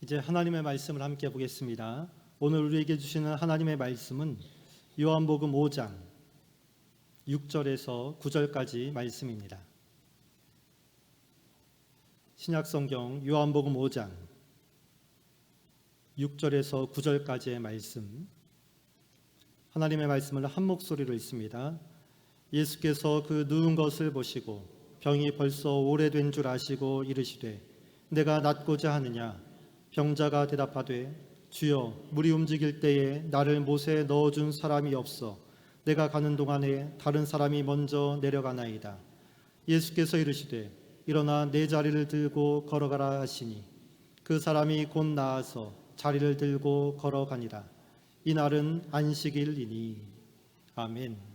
이제 하나님의 말씀을 함께 보겠습니다. 오늘 우리에게 주시는 하나님의 말씀은 요한복음 5장 6절에서 9절까지 말씀입니다. 신약성경 요한복음 5장 6절에서 9절까지의 말씀, 하나님의 말씀을 한 목소리로 읽습니다. 예수께서 그 누운 것을 보시고 병이 벌써 오래된 줄 아시고 이르시되 내가 낫고자 하느냐? 병자가 대답하되 주여, 물이 움직일 때에 나를 못에 넣어준 사람이 없어 내가 가는 동안에 다른 사람이 먼저 내려가나이다. 예수께서 이르시되 일어나 내 자리를 들고 걸어가라 하시니 그 사람이 곧 나아서 자리를 들고 걸어가니라. 이날은 안식일이니. 아멘.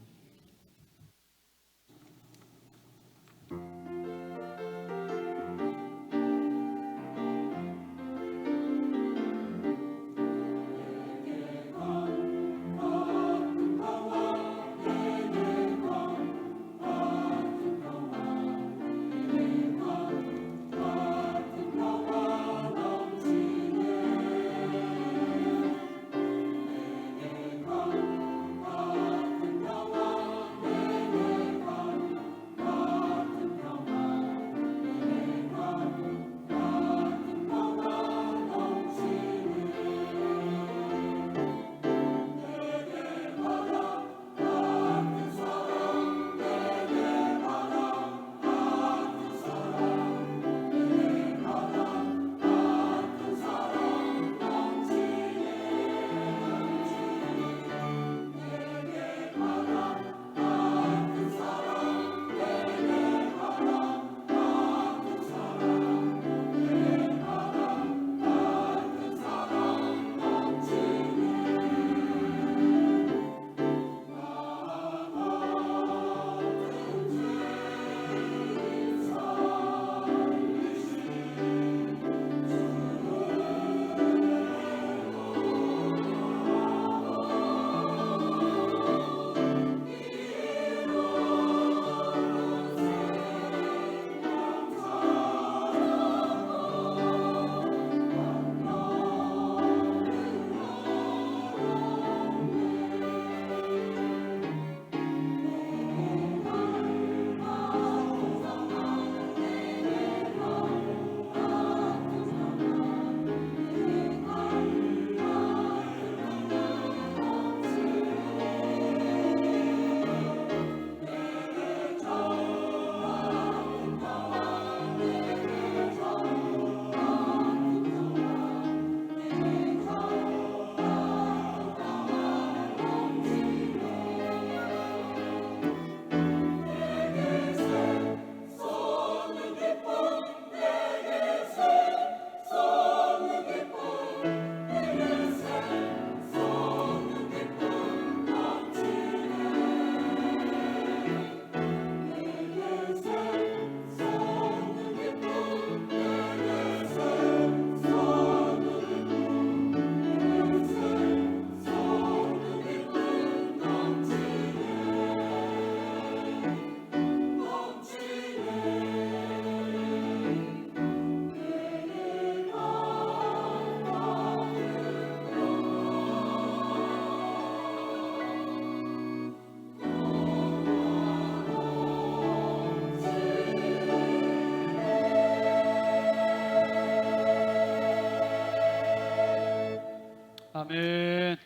아멘.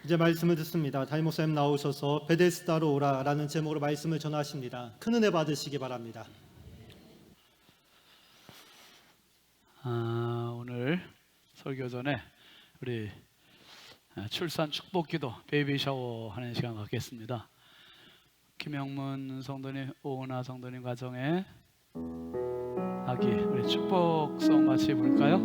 이제 말씀을 듣습니다. 담임 목사님 나오셔서 베데스다로 오라라는 제목으로 말씀을 전하십니다. 큰 은혜 받으시기 바랍니다. 오늘 설교 전에 우리 출산 축복기도 베이비 샤워 하는 시간 갖겠습니다. 김영문 성도님, 오은하 성도님 가정에 아기 우리 축복성 같이 볼까요?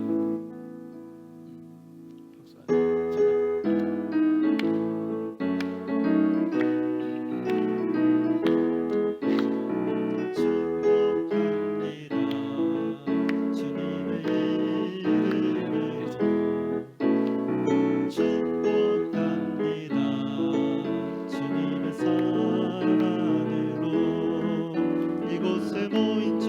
주님의 사랑으로 이곳에 모인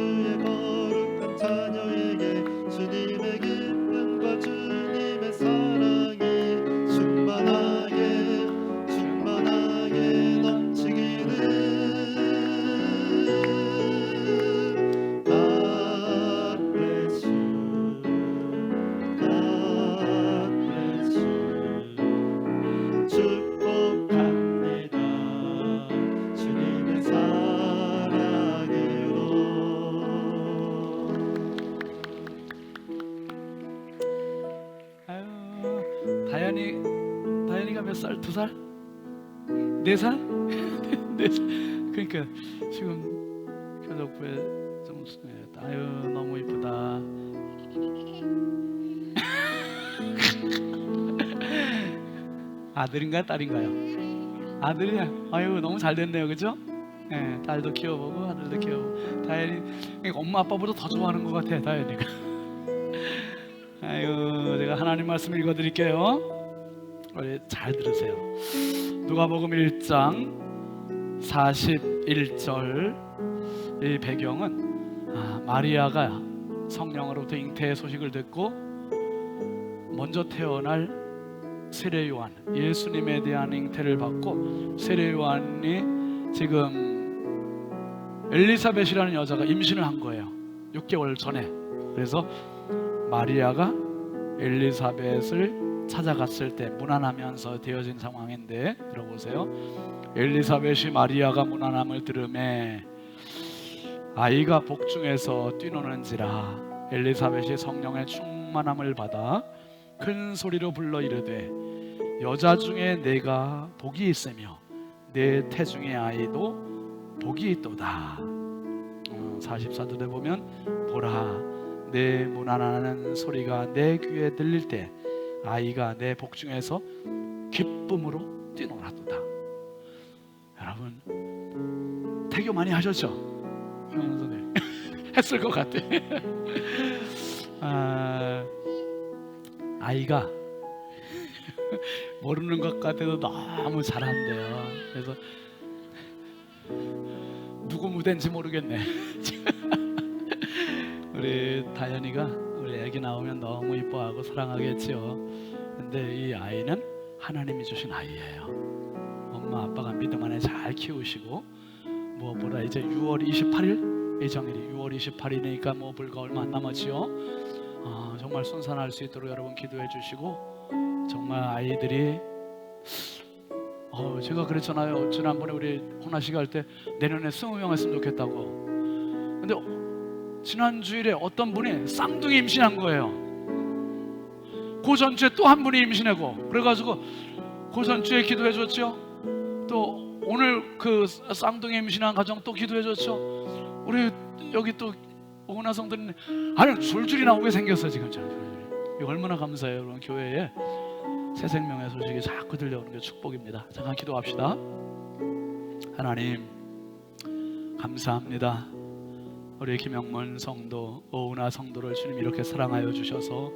다현이가 몇 살? 2살? 4살? 4살. 그러니까 지금 교독부에 좀 아유 너무 이쁘다. 아들인가요? 딸인가요? 아들이야. 아유 너무 잘 됐네요, 그죠? 예, 딸도 키워보고 아들도 키워보고. 다현이 그러니까 엄마 아빠보다 더 좋아하는 것 같아, 다현이가. 아유, 제가 하나님 말씀 읽어드릴게요. 우리 잘 들으세요. 누가복음 1장 41절. 이 배경은 마리아가 성령으로부터 잉태의 소식을 듣고 먼저 태어날 세례 요한, 예수님에 대한 잉태를 받고 세례 요한이 지금 엘리사벳이라는 여자가 임신을 한 거예요. 6개월 전에. 그래서 마리아가 엘리사벳을 찾아갔을 때 무난하면서 되어진 상황인데, 들어보세요. 엘리사벳이 마리아가 무난함을 들으매 아이가 복중에서 뛰노는지라 엘리사벳이 성령의 충만함을 받아 큰 소리로 불러 이르되 여자 중에 내가 복이 있으며 내 태중의 아이도 복이 있도다. 44절에 보면 보라 내 무난하는 소리가 내 귀에 들릴 때 아이가 내 복중에서 기쁨으로 뛰노라도다. 여러분 태교 많이 하셨죠? 선생님 했을 것 같아. 아이가 모르는 것 같아도 너무 잘한대요. 그래서 누구 무대인지 모르겠네. 우리 다현이가 우리 애기 나오면 너무 이뻐하고 사랑하겠죠. 근데 이 아이는 하나님이 주신 아이예요. 엄마 아빠가 믿음 안에 잘 키우시고 무엇보다 이제 6월 28일 예정일이 6월 28일이니까 뭐 불과 얼마 안 남았지요. 정말 순산할 수 있도록 여러분 기도해 주시고, 정말 아이들이 제가 그랬잖아요. 지난번에 우리 호나 씨가 할 때 내년에 20명 했으면 좋겠다고. 근데 지난 주일에 어떤 분이 쌍둥이 임신한 거예요. 그 전주에 또 한 분이 임신하고, 그래가지고 그 전주에 기도해 줬죠. 또 오늘 그 쌍둥이 임신한 가정 또 기도해 줬죠. 우리 여기 또 오은하 성도님 아니 줄줄이 나오게 생겼어요. 지금 이거 얼마나 감사해요. 여러분 교회에 새 생명의 소식이 자꾸 들려오는 게 축복입니다. 잠깐 기도합시다. 하나님 감사합니다. 우리 김영문 성도, 오은하 성도를 주님 이렇게 사랑하여 주셔서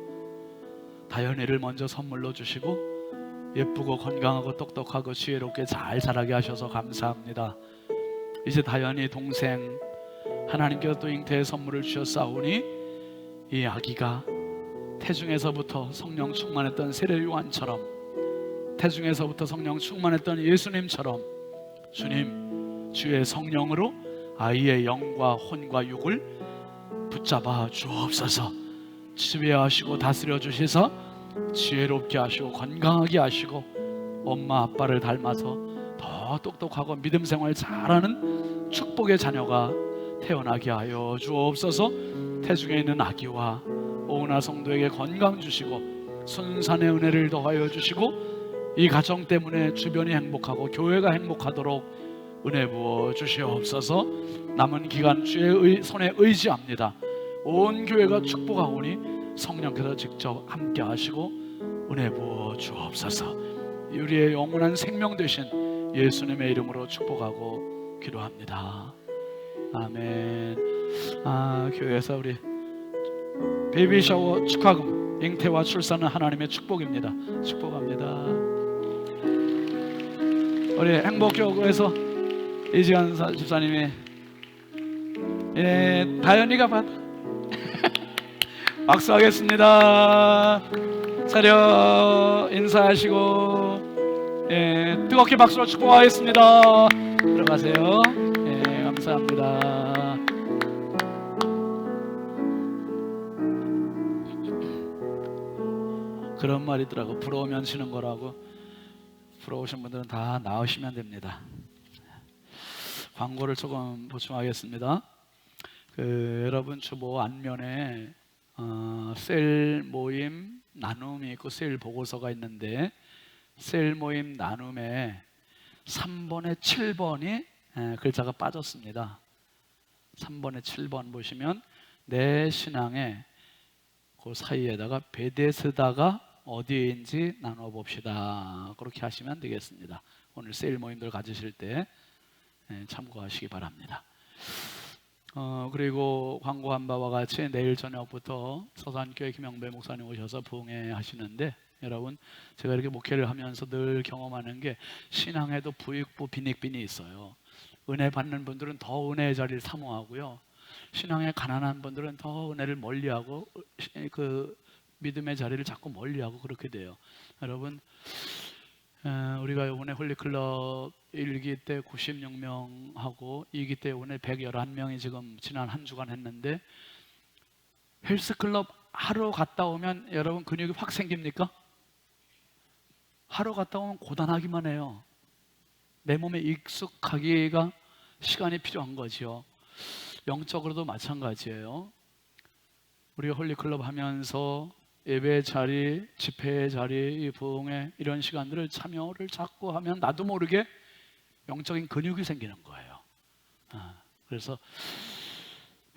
다현이를 먼저 선물로 주시고 예쁘고 건강하고 똑똑하고 지혜롭게 잘 자라게 하셔서 감사합니다. 이제 다현이 동생 하나님께서 또 잉태의 선물을 주셨사오니 이 아기가 태중에서부터 성령 충만했던 세례 요한처럼, 태중에서부터 성령 충만했던 예수님처럼 주님 주의 성령으로 아이의 영과 혼과 육을 붙잡아 주옵소서. 지배하시고 다스려 주시사 지혜롭게 하시고 건강하게 하시고 엄마 아빠를 닮아서 더 똑똑하고 믿음 생활 잘하는 축복의 자녀가 태어나게 하여 주옵소서. 태중에 있는 아기와 오은하 성도에게 건강 주시고 순산의 은혜를 더하여 주시고 이 가정 때문에 주변이 행복하고 교회가 행복하도록 은혜 부어 주시옵소서. 남은 기간 주의 손에 의지합니다. 온 교회가 축복하오니 성령께서 직접 함께 하시고 은혜 부어 주옵소서. 우리의 영원한 생명 되신 예수님의 이름으로 축복하고 기도합니다. 아멘. 교회에서 우리 베이비 샤워 축하금, 잉태와 출산은 하나님의 축복입니다. 축복합니다. 우리 행복교구에서 이지간 집사님이 다현이가 받아 박수하겠습니다. 차려 인사하시고 뜨겁게 박수로 축복하겠습니다. 들어가세요. 감사합니다. 그런 말이더라고. 부러우면 쉬는 거라고. 부러우신 분들은 다 나으시면 됩니다. 광고를 조금 보충하겠습니다. 여러분 주보 안면에 셀 모임 나눔이 있고 셀 보고서가 있는데 셀 모임 나눔에 3번에 7번이 글자가 빠졌습니다. 3번에 7번 보시면 내 신앙의 그 사이에다가 베데스다가 어디인지 나눠봅시다. 그렇게 하시면 되겠습니다. 오늘 세일 모임들 가지실 때 참고하시기 바랍니다. 그리고 광고한 바와 같이 내일 저녁부터 서산교회 김영배 목사님 오셔서 부흥회 하시는데, 여러분 제가 이렇게 목회를 하면서 늘 경험하는 게 신앙에도 부익부 빈익빈이 있어요. 은혜 받는 분들은 더 은혜의 자리를 사모하고요, 신앙에 가난한 분들은 더 은혜를 멀리하고 그 믿음의 자리를 자꾸 멀리하고 그렇게 돼요. 여러분 우리가 이번에 홀리클럽 1기 때 96명하고 2기 때 오늘 111명이 지금 지난 한 주간 했는데, 헬스클럽 하루 갔다 오면 여러분 근육이 확 생깁니까? 하루 갔다 오면 고단하기만 해요. 내 몸에 익숙하기가 시간이 필요한 거지요. 영적으로도 마찬가지예요. 우리가 홀리클럽 하면서 예배 자리, 집회 자리, 부흥회 이런 시간들을 참여를 자꾸 하면 나도 모르게 영적인 근육이 생기는 거예요. 그래서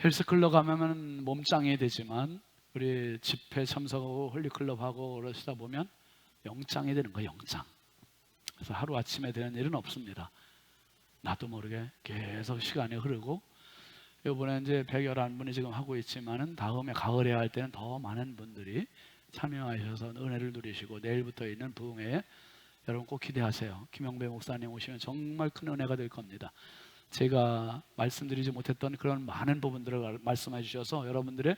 헬스클럽 가면 몸짱이 되지만 우리 집회 참석하고 홀리클럽하고 그러시다 보면 영짱이 되는 거예요. 영짱. 그래서 하루아침에 되는 일은 없습니다. 나도 모르게 계속 시간이 흐르고, 이번에 이제 111분이 지금 하고 있지만은 다음에 가을에 할 때는 더 많은 분들이 참여하셔서 은혜를 누리시고, 내일부터 있는 부흥회에 여러분 꼭 기대하세요. 김영배 목사님 오시면 정말 큰 은혜가 될 겁니다. 제가 말씀드리지 못했던 그런 많은 부분들을 말씀해 주셔서 여러분들의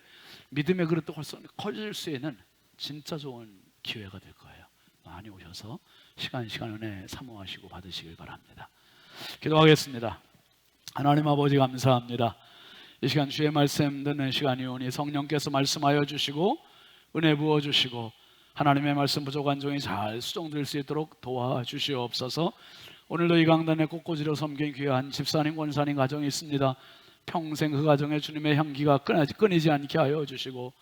믿음의 그릇도 커질 수 있는 진짜 좋은 기회가 될 거예요. 많이 오셔서 시간 은혜 사모하시고 받으시길 바랍니다. 기도하겠습니다. 하나님 아버지 감사합니다. 이 시간 주의 말씀 듣는 시간이 오니 성령께서 말씀하여 주시고 은혜 부어 주시고 하나님의 말씀 부족한 종이 잘 수정될 수 있도록 도와주시옵소서. 오늘도 이 강단에 꽃꽂이로 섬긴 귀한 집사님 권사님 가정이 있습니다. 평생 그 가정에 주님의 향기가 끊이지 않게 하여 주시고,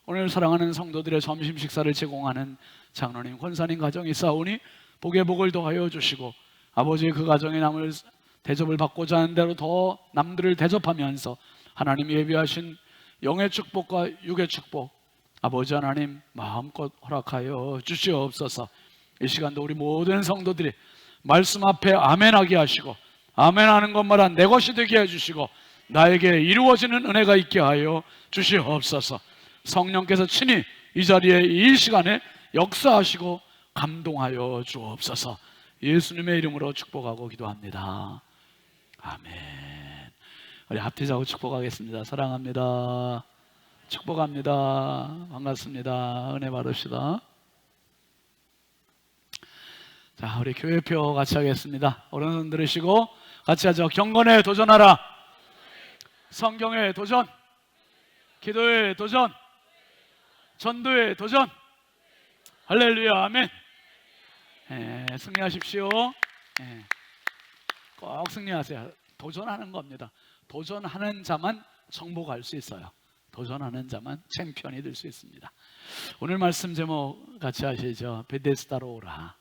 오늘 사랑하는 성도들의 점심 식사를 제공하는 장로님 권사님 가정이 있사오니 복의 복을 더하여 주시고, 아버지 그 가정에 남을 대접을 받고자 하는 대로 더 남들을 대접하면서 하나님이 예비하신 영의 축복과 육의 축복 아버지 하나님 마음껏 허락하여 주시옵소서. 이 시간도 우리 모든 성도들이 말씀 앞에 아멘하게 하시고, 아멘하는 것마다 내 것이 되게 해주시고 나에게 이루어지는 은혜가 있게 하여 주시옵소서. 성령께서 친히 이 자리에 이 시간에 역사하시고 감동하여 주옵소서. 예수님의 이름으로 축복하고 기도합니다. 아멘. 우리 합티자고 축복하겠습니다. 사랑합니다. 축복합니다. 반갑습니다. 은혜 받읍시다. 자, 우리 교회표 같이 하겠습니다. 오른손 들으시고 같이 하죠. 경건에 도전하라. 성경에 도전. 기도에 도전. 전도에 도전. 할렐루야. 아멘. 승리하십시오. 꼭 승리하세요. 도전하는 겁니다. 도전하는 자만 정복할 수 있어요. 도전하는 자만 챔피언이 될 수 있습니다. 오늘 말씀 제목 같이 하시죠. 베데스다로 오라.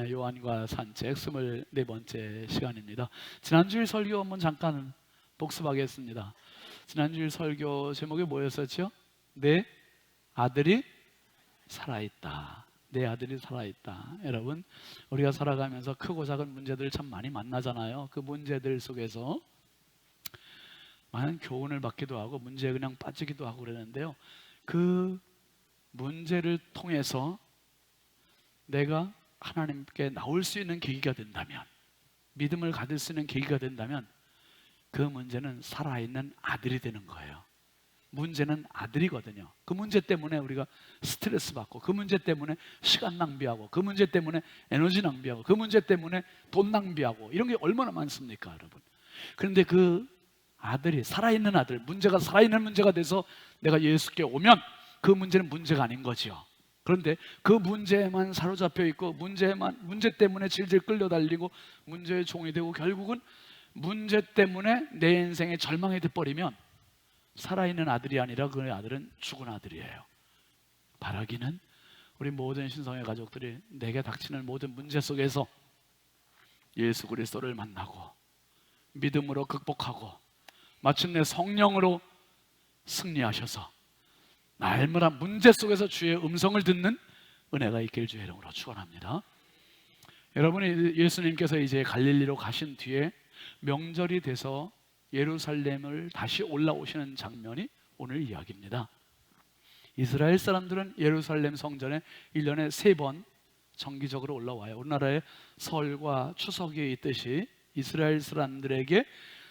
요한과 산책 24번째 시간입니다. 지난주일 설교 한번 잠깐 복습하겠습니다. 지난주일 설교 제목이 뭐였었죠? 내 아들이 살아있다. 내 아들이 살아있다. 여러분, 우리가 살아가면서 크고 작은 문제들을 참 많이 만나잖아요. 그 문제들 속에서 많은 교훈을 받기도 하고 문제에 그냥 빠지기도 하고 그러는데요, 그 문제를 통해서 내가 하나님께 나올 수 있는 계기가 된다면, 믿음을 가질 수 있는 계기가 된다면 그 문제는 살아있는 아들이 되는 거예요. 문제는 아들이거든요. 그 문제 때문에 우리가 스트레스 받고, 그 문제 때문에 시간 낭비하고, 그 문제 때문에 에너지 낭비하고, 그 문제 때문에 돈 낭비하고, 이런 게 얼마나 많습니까, 여러분? 그런데 그 아들이, 살아있는 아들, 문제가 살아있는 문제가 돼서 내가 예수께 오면 그 문제는 문제가 아닌 거지요. 그런데 그 문제에만 사로잡혀 있고 문제 때문에 질질 끌려달리고 문제의 종이 되고 결국은 문제 때문에 내 인생의 절망이 돼버리면 살아있는 아들이 아니라 그 아들은 죽은 아들이에요. 바라기는 우리 모든 신성의 가족들이 내게 닥치는 모든 문제 속에서 예수 그리스도를 만나고 믿음으로 극복하고 마침내 성령으로 승리하셔서 날마다 문제 속에서 주의 음성을 듣는 은혜가 있길 주의 이름으로 축원합니다. 여러분이 예수님께서 이제 갈릴리로 가신 뒤에 명절이 돼서 예루살렘을 다시 올라오시는 장면이 오늘 이야기입니다. 이스라엘 사람들은 예루살렘 성전에 1년에 3번 정기적으로 올라와요. 우리나라에 설과 추석이 있듯이 이스라엘 사람들에게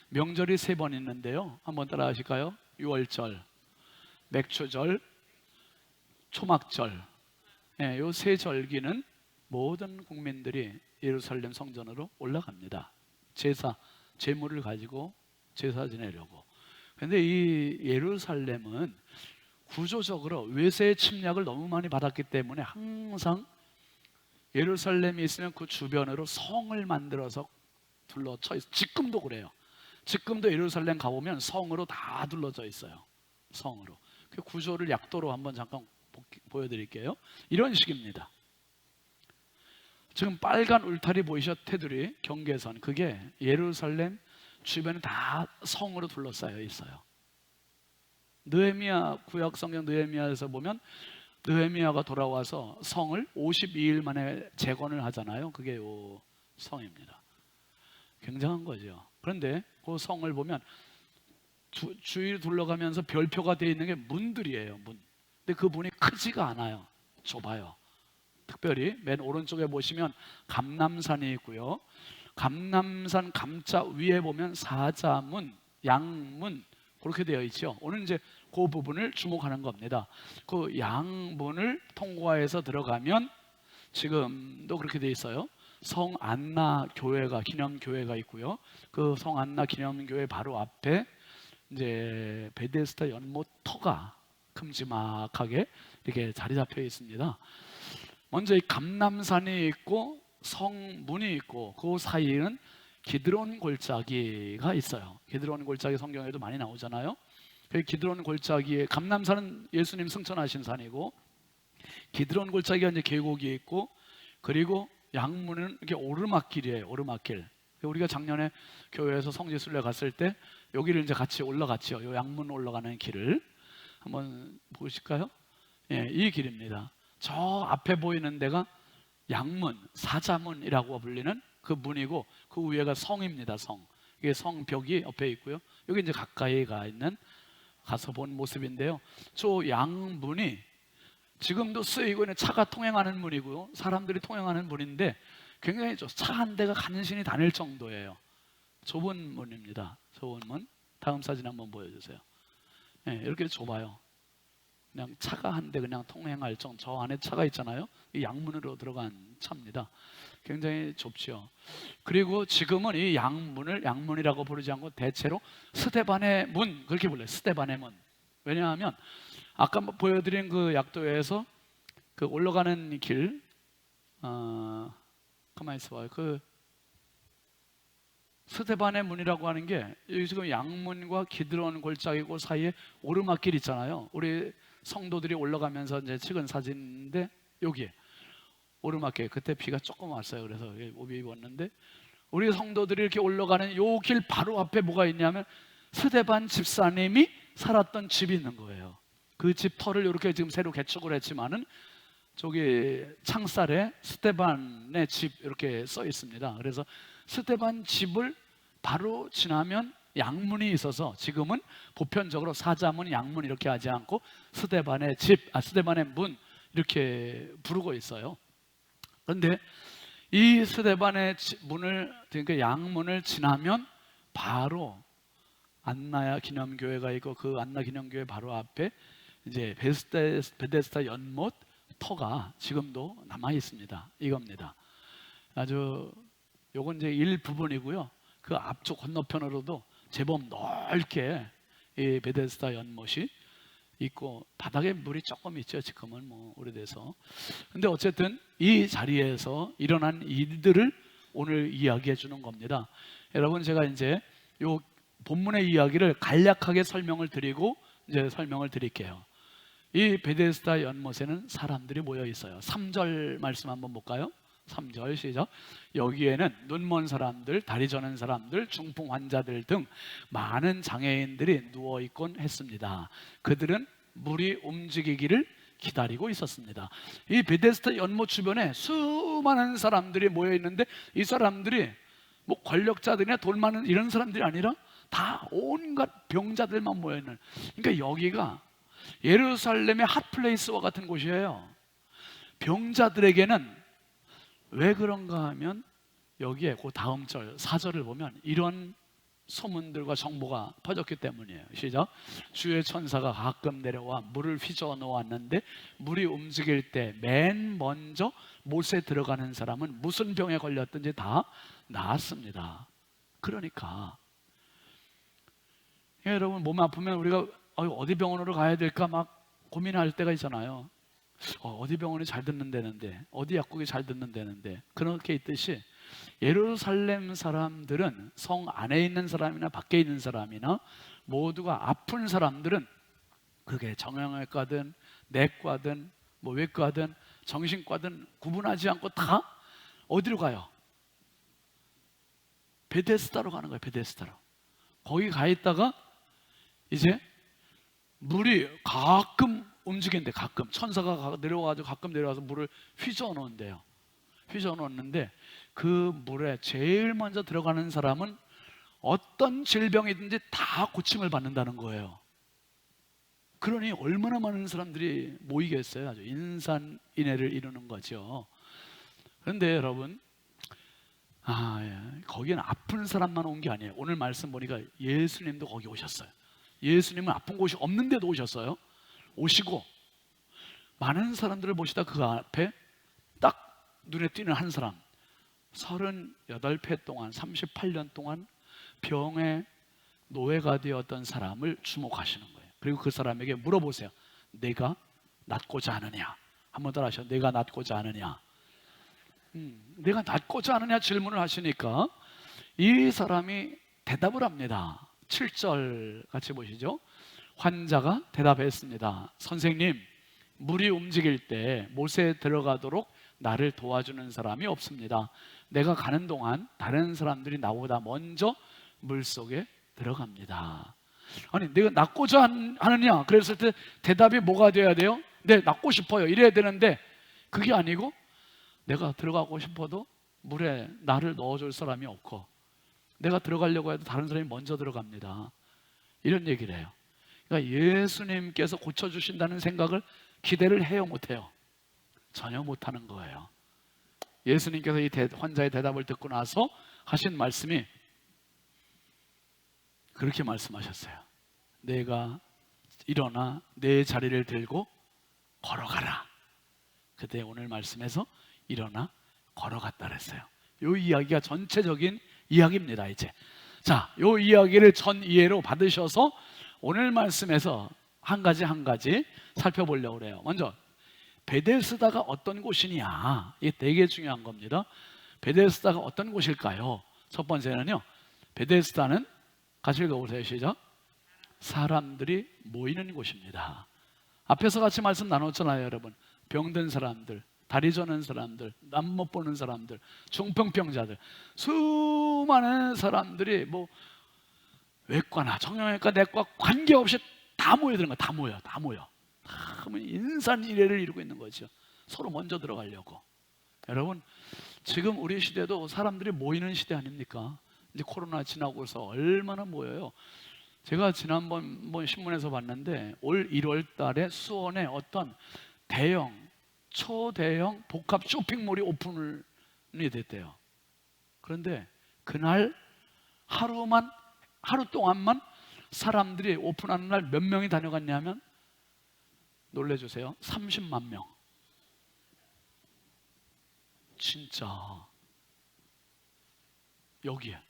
명절이 3번 있는데요. 한번 따라 하실까요? 유월절, 맥추절, 초막절. 이 세 절기는 모든 국민들이 예루살렘 성전으로 올라갑니다. 제물을 가지고 제사 지내려고. 그런데 이 예루살렘은 구조적으로 외세의 침략을 너무 많이 받았기 때문에 항상 예루살렘이 있으면 그 주변으로 성을 만들어서 둘러쳐 있어요. 지금도 그래요. 지금도 예루살렘 가보면 성으로 다 둘러져 있어요. 성으로. 그 구조를 약도로 한번 잠깐 보여드릴게요. 이런 식입니다. 지금 빨간 울타리 보이셔? 테두리 경계선, 그게 예루살렘 주변에 다 성으로 둘러싸여 있어요. 느헤미야, 구약 성경 느헤미야에서 보면 느헤미야가 돌아와서 성을 52일 만에 재건을 하잖아요. 그게 요 성입니다. 굉장한 거죠. 그런데 그 성을 보면 주위를 둘러가면서 별표가 되어 있는 게 문들이에요. 문. 근데 그 문이 크지가 않아요. 좁아요. 특별히 맨 오른쪽에 보시면 감람산이 있고요. 감람산 감자 위에 보면 사자문, 양문 그렇게 되어 있죠. 오늘 이제 그 부분을 주목하는 겁니다. 그 양문을 통과해서 들어가면 지금도 그렇게 되어 있어요. 성 안나 교회가, 기념교회가 있고요. 그 성 안나 기념교회 바로 앞에 이제 베데스다 연못 터가 큼지막하게 이렇게 자리 잡혀 있습니다. 먼저 이 감람산이 있고 성문이 있고 그 사이에는 기드론 골짜기가 있어요. 기드론 골짜기 성경에도 많이 나오잖아요. 그 기드론 골짜기에, 감람산은 예수님 승천하신 산이고 기드론 골짜기가 이제 계곡이 있고, 그리고 양문은 이게 오르막길이에요. 오르막길. 우리가 작년에 교회에서 성지순례 갔을 때 여기를 이제 같이 올라갔죠. 요 양문 올라가는 길을 한번 보실까요? 예, 이 길입니다. 저 앞에 보이는 데가 양문, 사자문이라고 불리는 그 문이고, 그 위에가 성입니다. 성. 이게 성벽이 옆에 있고요. 여기 이제 가까이 가서 본 모습인데요. 저 양문이 지금도 쓰이고 있는 차가 통행하는 문이고요. 사람들이 통행하는 문인데 굉장히 차 한 대가 간신히 다닐 정도예요. 좁은 문입니다. 좁은 문. 다음 사진 한번 보여주세요. 네, 이렇게 좁아요. 그냥 차가 한 대 그냥 통행할 정도. 저 안에 차가 있잖아요. 이 양문으로 들어간 차입니다. 굉장히 좁죠. 그리고 지금은 이 양문을 양문이라고 부르지 않고 대체로 스데반의 문 그렇게 불러요. 스데반의 문. 왜냐하면 아까 보여드린 그 약도에서 그 올라가는 길, 가만히 있어봐요. 그 스데반의 문이라고 하는 게 여기 지금 양문과 기드론 골짜기고 사이에 오르막길 있잖아요. 우리 성도들이 올라가면서 이제 찍은 사진인데 여기에 오르막길, 그때 비가 조금 왔어요. 그래서 옷 입었는데 우리 성도들이 이렇게 올라가는 요 길 바로 앞에 뭐가 있냐면 스데반 집사님이 살았던 집이 있는 거예요. 그 집 터를 이렇게 지금 새로 개축을 했지만은 저기 창살에 스데반의 집 이렇게 써 있습니다. 그래서 스데반 집을 바로 지나면 양문이 있어서 지금은 보편적으로 사자문, 양문 이렇게 하지 않고 스데반의 집, 스데반의 문 이렇게 부르고 있어요. 그런데 이 스데반의 문을, 그러니까 양문을 지나면 바로 안나 기념교회가 있고 그 안나 기념교회 바로 앞에 이제 베데스다 연못 터가 지금도 남아 있습니다. 이겁니다. 아주 요건 이제 일부분이고요. 그 앞쪽 건너편으로도 제법 넓게 이 베데스다 연못이 있고 바닥에 물이 조금 있죠. 지금은 뭐 오래돼서. 근데 어쨌든 이 자리에서 일어난 일들을 오늘 이야기해 주는 겁니다. 여러분, 제가 이제 요 본문의 이야기를 간략하게 설명을 드리고 이제 설명을 드릴게요. 이 베데스다 연못에는 사람들이 모여 있어요. 3절 말씀 한번 볼까요? 3절 시작. 여기에는 눈먼 사람들, 다리 저는 사람들, 중풍 환자들 등 많은 장애인들이 누워 있곤 했습니다. 그들은 물이 움직이기를 기다리고 있었습니다. 이 베데스다 연못 주변에 수많은 사람들이 모여 있는데, 이 사람들이 뭐 권력자들이나 돈 많은 이런 사람들이 아니라 다 온갖 병자들만 모여 있는, 그러니까 여기가 예루살렘의 핫플레이스와 같은 곳이에요. 병자들에게는. 왜 그런가 하면 여기에 그 다음 절 4절을 보면 이런 소문들과 정보가 퍼졌기 때문이에요. 시작. 주의 천사가 가끔 내려와 물을 휘저어 놓았는데 물이 움직일 때 맨 먼저 못에 들어가는 사람은 무슨 병에 걸렸든지 다 나았습니다. 그러니까 여러분, 몸 아프면 우리가 어디 병원으로 가야 될까 막 고민할 때가 있잖아요. 어디 병원이 잘 듣는 데는데, 어디 약국이 잘 듣는 데는데. 그렇게 있듯이 예루살렘 사람들은, 성 안에 있는 사람이나 밖에 있는 사람이나 모두가 아픈 사람들은, 그게 정형외과든 내과든 뭐 외과든 정신과든 구분하지 않고 다 어디로 가요? 베데스다로 가는 거예요. 베데스다로. 거기 가 있다가 이제 물이 가끔 움직이는데, 가끔 천사가 내려와가지고 가끔 내려와서 물을 휘저어 놓는데요. 휘저어 놓는데 그 물에 제일 먼저 들어가는 사람은 어떤 질병이든지 다 고침을 받는다는 거예요. 그러니 얼마나 많은 사람들이 모이겠어요. 아주 인산인해를 이루는 거죠. 그런데 여러분, 거기는 아픈 사람만 온 게 아니에요. 오늘 말씀 보니까 예수님도 거기 오셨어요. 예수님은 아픈 곳이 없는데도 오셨어요. 오시고 많은 사람들을 모시다 그 앞에 딱 눈에 띄는 한 사람, 38회 동안 38년 동안 병에 노예가 되었던 사람을 주목하시는 거예요. 그리고 그 사람에게 물어보세요. 내가 낫고자 하느냐? 한번 더 하셔. 내가 낫고자 하느냐? 내가 낫고자 하느냐 질문을 하시니까 이 사람이 대답을 합니다. 7절 같이 보시죠. 환자가 대답했습니다. 선생님, 물이 움직일 때 못에 들어가도록 나를 도와주는 사람이 없습니다. 내가 가는 동안 다른 사람들이 나보다 먼저 물속에 들어갑니다. 아니, 내가 낫고자 하느냐? 그랬을 때 대답이 뭐가 돼야 돼요? 네, 낫고 싶어요. 이래야 되는데 그게 아니고, 내가 들어가고 싶어도 물에 나를 넣어줄 사람이 없고, 내가 들어가려고 해도 다른 사람이 먼저 들어갑니다. 이런 얘기를 해요. 그러니까 예수님께서 고쳐주신다는 생각을 기대를 해요, 못해요? 전혀 못하는 거예요. 예수님께서 이 환자의 대답을 듣고 나서 하신 말씀이 그렇게 말씀하셨어요. 내가 일어나 내 자리를 들고 걸어가라. 그때 오늘 말씀에서 일어나 걸어갔다 그랬어요. 이 이야기가 전체적인 이야기입니다. 이제 자, 이 이야기를 전 이해로 받으셔서 오늘 말씀에서 한 가지 살펴보려고 그래요. 먼저 베데스다가 어떤 곳이냐, 이게 되게 중요한 겁니다. 베데스다가 어떤 곳일까요? 첫 번째는요, 베데스다는 같이 읽어보세요. 시작. 사람들이 모이는 곳입니다. 앞에서 같이 말씀 나눴잖아요, 여러분. 병든 사람들, 다리 저는 사람들, 남 못 보는 사람들, 중풍병자들, 수많은 사람들이 뭐 외과나 정형외과, 내과 관계없이 다 모여드는 거야. 다 모여. 다 인산인해를 이루고 있는 거죠. 서로 먼저 들어가려고. 여러분, 지금 우리 시대도 사람들이 모이는 시대 아닙니까? 이제 코로나 지나고서 얼마나 모여요. 제가 지난번 신문에서 봤는데 올 1월 달에 수원에 어떤 초대형 복합 쇼핑몰이 오픈이 됐대요. 그런데 그날 하루 동안만 사람들이 오픈하는 날 몇 명이 다녀갔냐면, 놀래주세요, 30만 명. 진짜 여기에.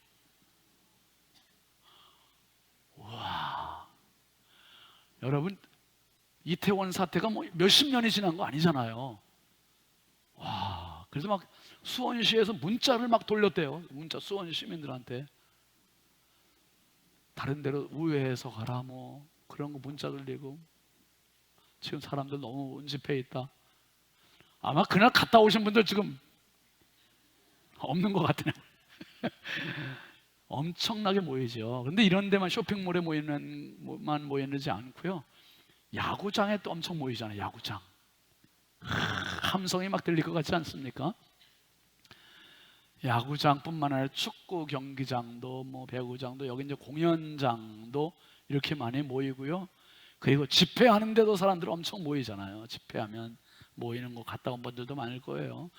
와, 여러분, 이태원 사태가 뭐 몇십 년이 지난 거 아니잖아요. 와, 그래서 막 수원시에서 문자를 막 돌렸대요. 문자, 수원 시민들한테. 다른 데로 우회해서 가라 뭐 그런 거 문자 돌리고. 지금 사람들 너무 운집해 있다. 아마 그날 갔다 오신 분들 지금 없는 것 같네요. 엄청나게 모이죠. 근데 이런 데만 쇼핑몰에 모이지 않고요. 야구장에 또 엄청 모이잖아요. 야구장. 함성이 막 들릴 것 같지 않습니까? 야구장뿐만 아니라 축구 경기장도 뭐 배구장도 여기 이제 공연장도 이렇게 많이 모이고요. 그리고 집회하는데도 사람들 엄청 모이잖아요. 집회하면 모이는 거 갔다 온 분들도 많을 거예요.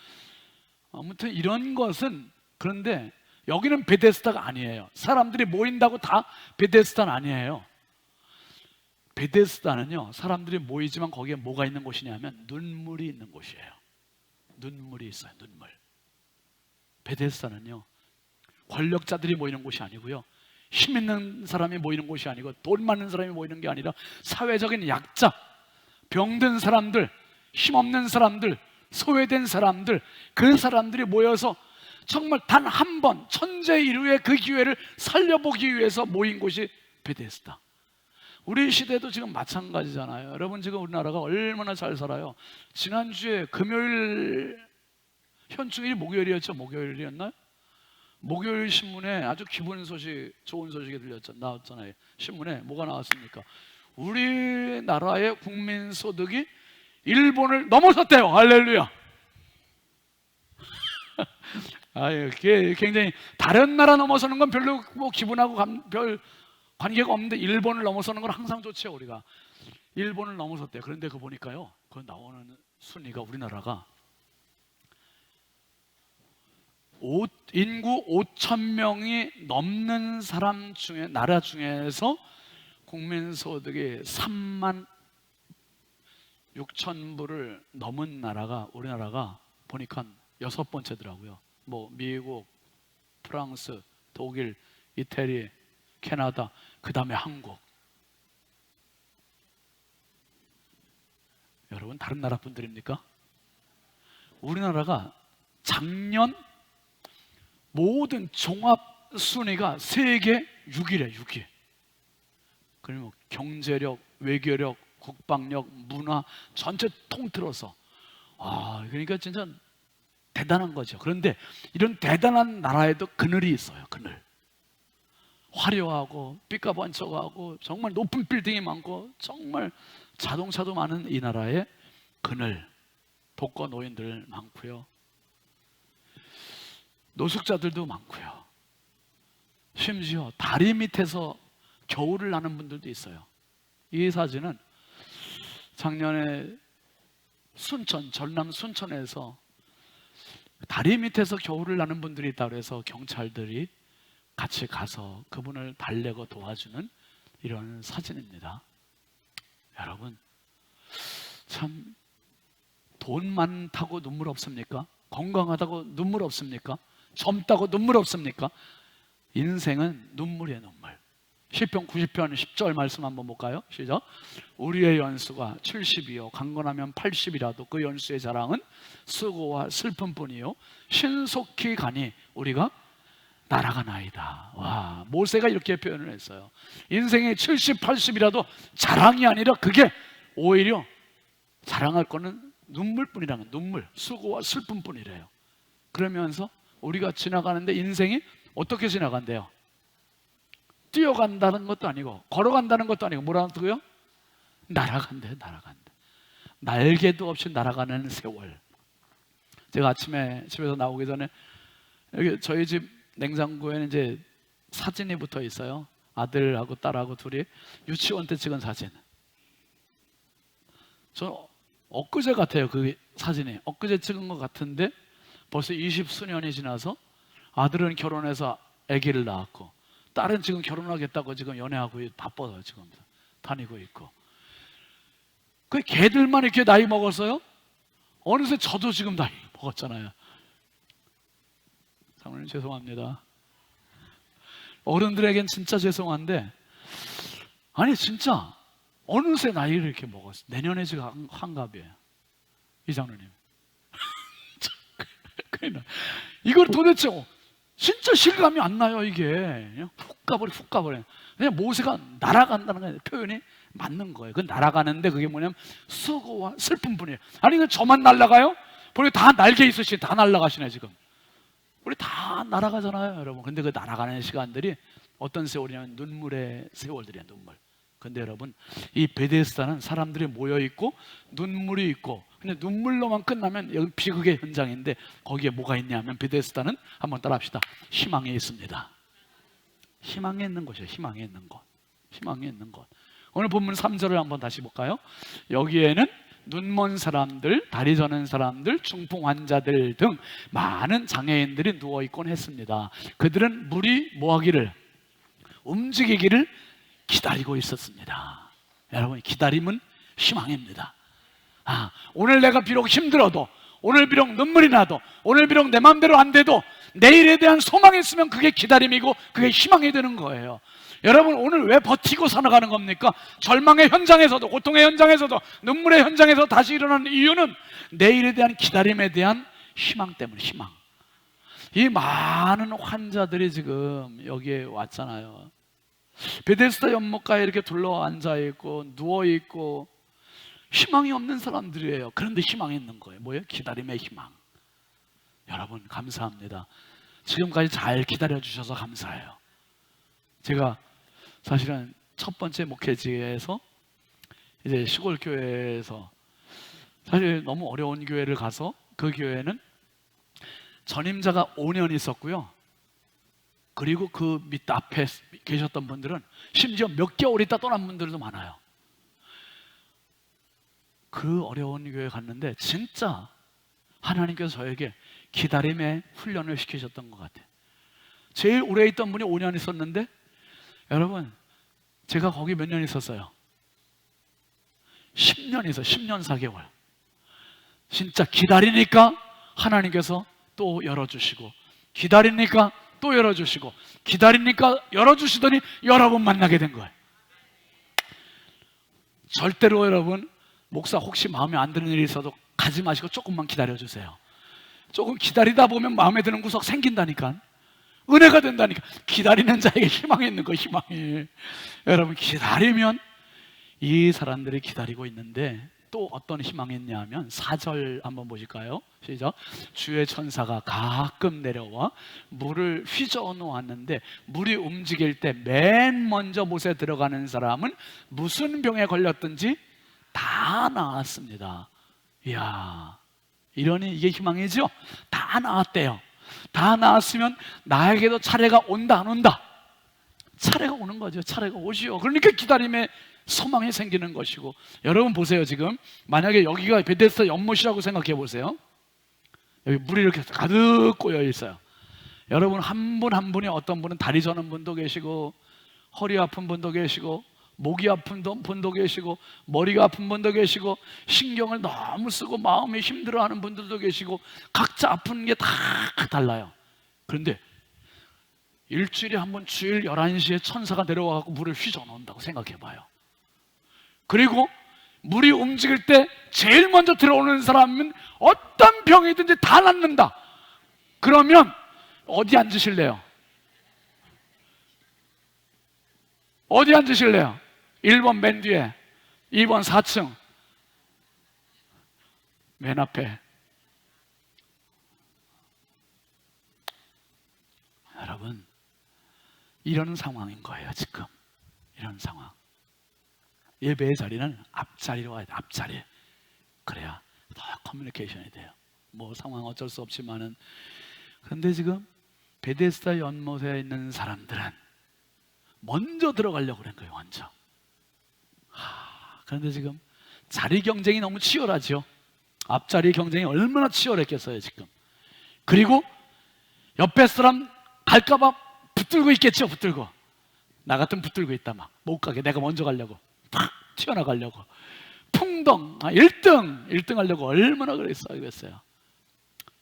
아무튼 이런 것은, 그런데 여기는 베데스다가 아니에요. 사람들이 모인다고 다 베데스다는 아니에요. 베데스다는요, 사람들이 모이지만 거기에 뭐가 있는 곳이냐면 눈물이 있는 곳이에요. 눈물이 있어요. 눈물. 베데스다는요, 권력자들이 모이는 곳이 아니고요, 힘 있는 사람이 모이는 곳이 아니고, 돈 많은 사람이 모이는 게 아니라 사회적인 약자, 병든 사람들, 힘없는 사람들, 소외된 사람들, 그 사람들이 모여서 정말 단 한 번 천재일우의 그 기회를 살려보기 위해서 모인 곳이 베데스다. 우리 시대도 지금 마찬가지잖아요. 여러분, 지금 우리나라가 얼마나 잘 살아요. 지난주에 금요일, 현충일이 목요일이었죠? 목요일이었나요? 목요일 신문에 아주 기분 소식, 좋은 소식이 나왔잖아요. 신문에 뭐가 나왔습니까? 우리나라의 국민 소득이 일본을 넘어섰대요. 할렐루야. 아유, 굉장히, 다른 나라 넘어서는 건 별로 뭐 기분하고 별 관계가 없는데 일본을 넘어서는 건 항상 좋죠. 우리가 일본을 넘어섰대요. 그런데 그거 보니까요, 그 나오는 순위가, 우리나라가 인구 5,000명이 넘는 사람 중에, 나라 중에서 국민소득이 3만 6천 불을 넘은 나라가, 우리나라가 보니까 6번째더라고요. 뭐 미국, 프랑스, 독일, 이태리, 캐나다, 그 다음에 한국. 여러분, 다른 나라 분들입니까? 우리나라가 작년 모든 종합 순위가 세계 6위래. 6위. 그리고 경제력, 외교력, 국방력, 문화 전체 통틀어서, 그러니까 진짜 대단한 거죠. 그런데 이런 대단한 나라에도 그늘이 있어요. 그늘. 화려하고 삐까번쩍하고 정말 높은 빌딩이 많고 정말 자동차도 많은 이 나라에 그늘, 독거 노인들 많고요, 노숙자들도 많고요, 심지어 다리 밑에서 겨울을 나는 분들도 있어요. 이 사진은 작년에 전남 순천에서 다리 밑에서 겨울을 나는 분들이 있다고 해서 경찰들이 같이 가서 그분을 달래고 도와주는 이런 사진입니다. 여러분, 참, 돈 많다고 눈물 없습니까? 건강하다고 눈물 없습니까? 젊다고 눈물 없습니까? 인생은 눈물이에요. 눈물. 시편 90편 10절 말씀 한번 볼까요? 시작. 우리의 연수가 70이요 강건하면 80이라도 그 연수의 자랑은 수고와 슬픔뿐이요 신속히 가니 우리가 날아가나이다. 와, 모세가 이렇게 표현을 했어요. 인생이 70, 80이라도 자랑이 아니라 그게 오히려 자랑할 거는 눈물뿐이라는, 눈물, 수고와 슬픔뿐이래요. 그러면서 우리가 지나가는데 인생이 어떻게 지나간대요? 뛰어간다는 것도 아니고 걸어간다는 것도 아니고 뭐라고요? 날아간대. 날아간대. 날개도 없이 날아가는 세월. 제가 아침에 집에서 나오기 전에 여기 저희 집 냉장고에는 이제 사진이 붙어 있어요. 아들하고 딸하고 둘이 유치원 때 찍은 사진. 저 엊그제 같아요. 그 사진이 엊그제 찍은 것 같은데 벌써 20수년이 지나서 아들은 결혼해서 아기를 낳았고 딸은 지금 결혼하겠다고 지금 연애하고 바빠요. 지금 다니고 있고. 그 걔들만 이렇게 나이 먹었어요? 어느새 저도 지금 나이 먹었잖아요. 장로님 죄송합니다. 어른들에겐 진짜 죄송한데, 아니 진짜 어느새 나이를 이렇게 먹었어요. 내년에 지금 한갑이에요. 이 장로님. 이걸 도대체 진짜 실감이 안 나요. 이게 그냥 훅 가버려. 그냥 모세가 날아간다는 표현이 맞는 거예요. 그 날아가는데 그게 뭐냐면 수고와 슬픔뿐이에요. 아니 그 저만 날아가요? 우리 다 날개 있으시 다 날아가시네 지금. 우리 다 날아가잖아요, 여러분. 근데 그 날아가는 시간들이 어떤 세월이냐면 눈물의 세월들이야, 눈물. 근데 여러분, 이 베데스다는 사람들이 모여 있고 눈물이 있고, 근데 눈물로만 끝나면 여기 비극의 현장인데 거기에 뭐가 있냐면 베데스다는 한번 따라합시다. 희망이 있습니다. 희망이 있는 것이에요. 희망이 있는 것. 희망이 있는 것. 오늘 본문 3절을 한번 다시 볼까요? 여기에는 눈먼 사람들, 다리 저는 사람들, 중풍 환자들 등 많은 장애인들이 누워 있곤 했습니다. 그들은 물이 뭐하기를, 움직이기를 기다리고 있었습니다. 여러분, 기다림은 희망입니다. 오늘 내가 비록 힘들어도, 오늘 비록 눈물이 나도, 오늘 비록 내 마음대로 안 돼도 내일에 대한 소망이 있으면 그게 기다림이고 그게 희망이 되는 거예요. 여러분, 오늘 왜 버티고 살아가는 겁니까? 절망의 현장에서도, 고통의 현장에서도, 눈물의 현장에서 다시 일어나는 이유는 내일에 대한 기다림에 대한 희망 때문에. 희망. 이 많은 환자들이 지금 여기에 왔잖아요. 베데스다 연못가에 이렇게 둘러앉아 있고 누워 있고 희망이 없는 사람들이에요. 그런데 희망이 있는 거예요. 뭐예요? 기다림의 희망. 여러분, 감사합니다. 지금까지 잘 기다려주셔서 감사해요. 제가 사실은 첫 번째 목회지에서 이제 시골 교회에서 사실 너무 어려운 교회를 가서, 그 교회는 전임자가 5년 있었고요. 그리고 그 밑 앞에 계셨던 분들은 심지어 몇 개월 있다 떠난 분들도 많아요. 그 어려운 교회 갔는데 진짜 하나님께서 저에게 기다림의 훈련을 시키셨던 것 같아요. 제일 오래 있던 분이 5년 있었는데, 여러분, 제가 거기 몇 년 있었어요? 10년 있어요. 10년 4개월. 진짜 기다리니까 하나님께서 또 열어주시고, 기다리니까 또 열어주시고, 기다리니까 열어주시더니 여러분 만나게 된 거예요. 절대로 여러분, 목사 혹시 마음에 안 드는 일이 있어도 가지 마시고 조금만 기다려주세요. 조금 기다리다 보면 마음에 드는 구석 생긴다니까. 은혜가 된다니까. 기다리는 자에게 희망이 있는 거, 희망이. 여러분, 기다리면 이 사람들이 기다리고 있는데 또 어떤 희망이 있냐 하면 4절 한번 보실까요? 시작. 주의 천사가 가끔 내려와 물을 휘저어 놓았는데 물이 움직일 때 맨 먼저 못에 들어가는 사람은 무슨 병에 걸렸든지 다 나았습니다. 이야, 이러니 이게 희망이죠? 다 나았대요. 다 나았으면 나에게도 차례가 온다 안 온다? 차례가 오는 거죠. 차례가 오지요. 그러니까 기다림에 소망이 생기는 것이고. 여러분 보세요. 지금 만약에 여기가 베데스다 연못이라고 생각해 보세요. 여기 물이 이렇게 가득 꼬여 있어요. 여러분 한 분 한 분이, 어떤 분은 다리 저는 분도 계시고, 허리 아픈 분도 계시고, 목이 아픈 분도 계시고, 머리가 아픈 분도 계시고, 신경을 너무 쓰고 마음이 힘들어하는 분들도 계시고, 각자 아픈 게 다 달라요. 그런데 일주일에 한 번 주일 11시에 천사가 내려와서 물을 휘저어 놓는다고 생각해 봐요. 그리고 물이 움직일 때 제일 먼저 들어오는 사람은 어떤 병이든지 다 낫는다. 그러면 어디 앉으실래요? 어디 앉으실래요? 1번 맨 뒤에, 2번 4층, 맨 앞에. 여러분, 이런 상황인 거예요. 지금 이런 상황. 예배의 자리는 앞자리로 와야 돼. 앞자리. 그래야 더 커뮤니케이션이 돼요. 뭐 상황 어쩔 수 없지만은. 그런데 지금 베데스다 연못에 있는 사람들은 먼저 들어가려고 그런 거예요. 먼저. 그런데 지금 자리 경쟁이 너무 치열하죠. 앞자리 경쟁이 얼마나 치열했겠어요 지금. 그리고 옆에 사람 갈까봐 붙들고 있겠죠. 붙들고. 나 같으면 붙들고 있다. 막 못 가게 내가 먼저 가려고 팍 튀어나가려고 풍덩 1등 하려고 얼마나 그랬어요.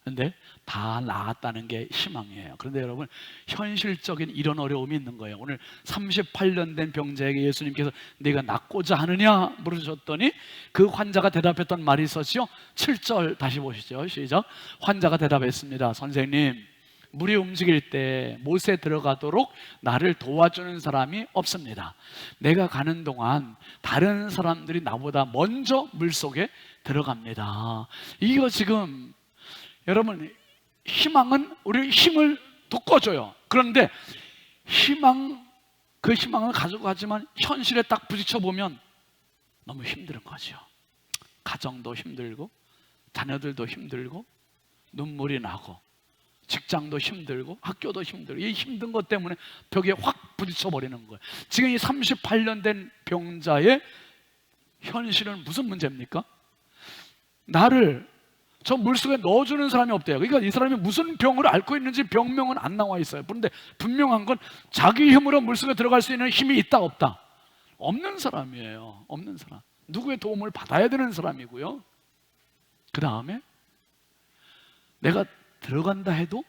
그런데 다 나았다는 게 희망이에요. 그런데 여러분, 현실적인 이런 어려움이 있는 거예요. 오늘 38년 된 병자에게 예수님께서 네가 낫고자 하느냐 물으셨더니 그 환자가 대답했던 말이 있었죠. 7절 다시 보시죠. 시작. 환자가 대답했습니다. 선생님, 물이 움직일 때 못에 들어가도록 나를 도와주는 사람이 없습니다. 내가 가는 동안 다른 사람들이 나보다 먼저 물속에 들어갑니다. 이거 지금 여러분, 희망은 우리 힘을 돋궈줘요. 그런데 그 희망을 가지고 가지만 현실에 딱 부딪혀 보면 너무 힘든 거죠. 가정도 힘들고 자녀들도 힘들고 눈물이 나고 직장도 힘들고 학교도 힘들고, 이 힘든 것 때문에 벽에 확 부딪혀 버리는 거예요. 지금 이 38년 된 병자의 현실은 무슨 문제입니까? 나를 저 물속에 넣어주는 사람이 없대요. 그러니까 이 사람이 무슨 병을 앓고 있는지 병명은 안 나와 있어요. 그런데 분명한 건 자기 힘으로 물속에 들어갈 수 있는 힘이 있다 없다? 없는 사람이에요. 없는 사람. 누구의 도움을 받아야 되는 사람이고요. 그 다음에 내가 들어간다 해도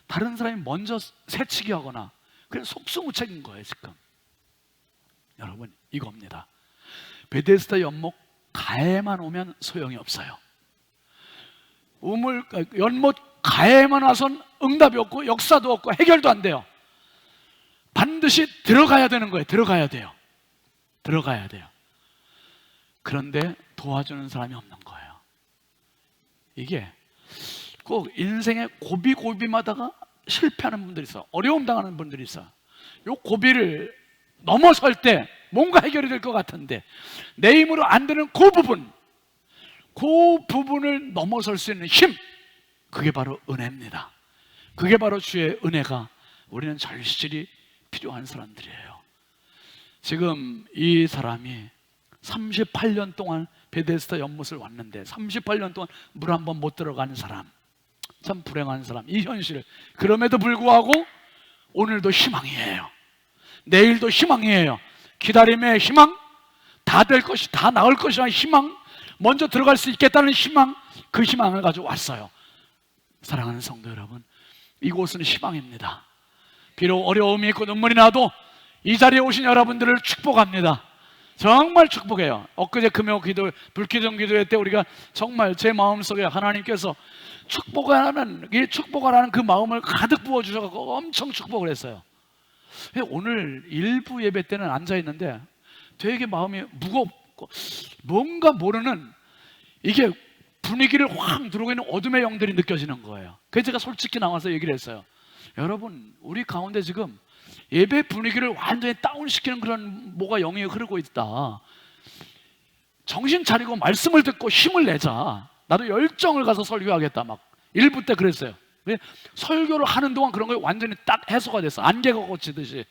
다른 사람이 먼저 새치기 하거나, 그냥 속수무책인 거예요 지금. 여러분, 이겁니다. 베데스다 연못 가에만 오면 소용이 없어요. 연못 가에만 와선 응답이 없고 역사도 없고 해결도 안 돼요. 반드시 들어가야 되는 거예요. 들어가야 돼요. 그런데 도와주는 사람이 없는 거예요. 이게 꼭 인생의 고비마다가 실패하는 분들이 있어요. 어려움 당하는 분들이 있어요. 이 고비를 넘어설 때 뭔가 해결이 될 것 같은데 내 힘으로 안 되는 그 부분을 넘어설 수 있는 힘, 그게 바로 은혜입니다. 그게 바로 주의 은혜가 우리는 절실히 필요한 사람들이에요. 지금 이 사람이 38년 동안 베데스다 연못을 왔는데 38년 동안 물 한 번 못 들어가는 사람, 참 불행한 사람, 이 현실. 그럼에도 불구하고 오늘도 희망이에요. 내일도 희망이에요. 기다림의 희망, 다 될 것이, 다 나을 것이라는 희망, 먼저 들어갈 수 있겠다는 희망, 그 희망을 가지고 왔어요. 사랑하는 성도 여러분, 이곳은 희망입니다. 비록 어려움이 있고 눈물이 나도 이 자리에 오신 여러분들을 축복합니다. 정말 축복해요. 엊그제 금요 기도, 불기도 기도회 때 우리가 정말 제 마음속에 하나님께서 축복하라는 그 마음을 가득 부어주셔서 엄청 축복을 했어요. 오늘 일부 예배 때는 앉아있는데 되게 마음이 무겁고 뭔가 모르는, 이게 분위기를 확 누르고 있는 어둠의 영들이 느껴지는 거예요. 그래서 제가 솔직히 나와서 얘기를 했어요. 여러분, 우리 가운데 지금 예배 분위기를 완전히 다운시키는 그런 뭐가 영이 흐르고 있다. 정신 차리고 말씀을 듣고 힘을 내자. 나도 열정을 가서 설교하겠다 막 1부 때 그랬어요. 설교를 하는 동안 그런 거에 완전히 딱 해소가 됐어. 안개가 걷히듯이.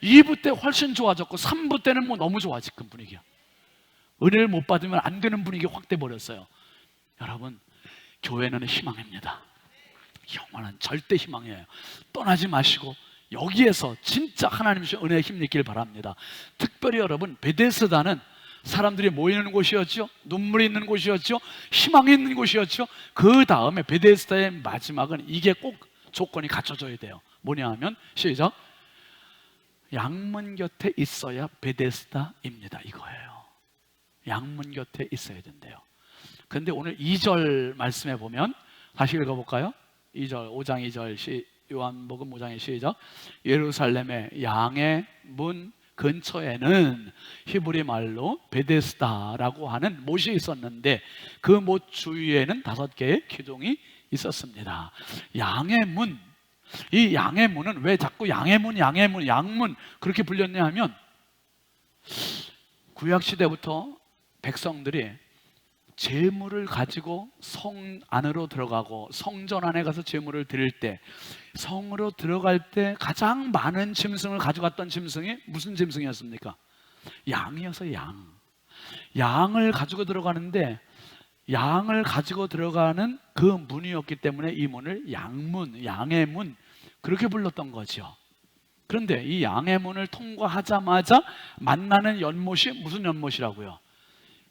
2부 때 훨씬 좋아졌고 3부 때는 뭐 너무 좋아. 지금 분위기가 은혜를 못 받으면 안 되는 분위기 확 돼버렸어요. 여러분, 교회는 희망입니다. 영원한 절대 희망이에요. 떠나지 마시고 여기에서 진짜 하나님의 은혜에 힘내길 바랍니다. 특별히 여러분, 베데스다는 사람들이 모이는 곳이었죠. 눈물이 있는 곳이었죠. 희망이 있는 곳이었죠. 그 다음에 베데스다의 마지막은 이게 꼭 조건이 갖춰져야 돼요. 뭐냐 하면, 시작, 양문 곁에 있어야 베데스다입니다. 이거예요. 양문 곁에 있어야 된대요. 그런데 오늘 2절 말씀해 보면, 다시 읽어볼까요? 2절, 5장 2절, 요한복음 5장의 시작. 예루살렘의 양의 문 근처에는 히브리 말로 베데스다라고 하는 못이 있었는데 그 못 주위에는 5개의 기둥이 있었습니다. 양의 문, 이 양의 문은 왜 자꾸 양의 문, 양문 그렇게 불렸냐 하면, 구약시대부터 백성들이 제물을 가지고 성 안으로 들어가고 성전 안에 가서 제물을 드릴 때, 성으로 들어갈 때 가장 많은 짐승을 가져갔던 짐승이 무슨 짐승이었습니까? 양이어서 양을 가지고 들어가는데, 양을 가지고 들어가는 그 문이었기 때문에 이 문을 양문, 양의 문 그렇게 불렀던 거죠. 그런데 이 양의 문을 통과하자마자 만나는 연못이 무슨 연못이라고요?